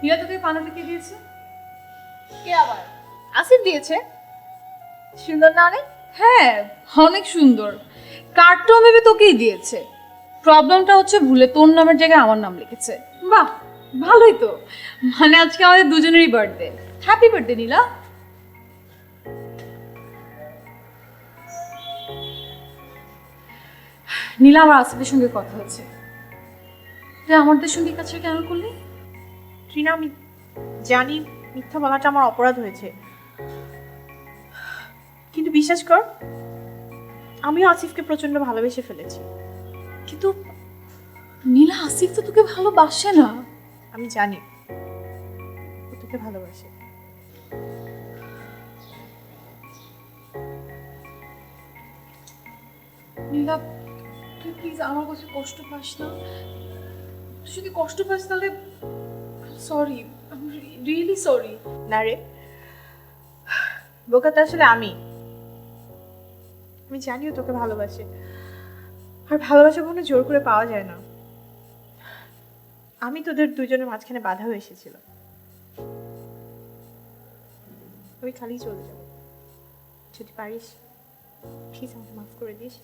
নীলা তোকে পানাটা কে দিয়েছে? কে আবার? আসিফ দিয়েছে। সুন্দর না অনেক? হ্যাঁ, অনেক সুন্দর। কার্ডটাও ভেবে তোকেই দিয়েছে। প্রবলেমটা হচ্ছে ভুলে তোর নামের জায়গায় আমার নাম লিখেছে। বাহ, ভালোই তো। মানে আজকে আমাদের দুজনেরই বার্থডে। হ্যাপি বার্থডে নীলা। নীলা, আমার আসিফের সঙ্গে কথা হচ্ছে। তুই আমাদের সঙ্গে কাছে কেন করলি? ট্রিনা, আমি জানি মিথ্যা বলাটা আমার অপরাধ হয়েছে, কিন্তু বিশ্বাস কর, আমিও আসিফকে প্রচন্ড ভালোবেসে ফেলেছি। কিন্তু নীলা, আসিফ তো তোকে ভালোবাসে না। আমি জানি ও তোকে ভালোবাসে। নীলা, তুই প্লিজ আমার কাছে কষ্ট পাস না। তুই যদি কষ্ট পাস তাহলে সরি, রিয়েলি সরি। না রে, বোকাটা আসলে আমি জানি ও তোকে ভালোবাসে, আর ভালোবাসা কখনো জোর করে পাওয়া যায় না। আমি তোদের দুজনের মাঝখানে বাধা হয়ে এসেছিলাম। আমি খালি চলে যাব, যদি পারিস প্লিজ আমাকে মাফ করে দিস।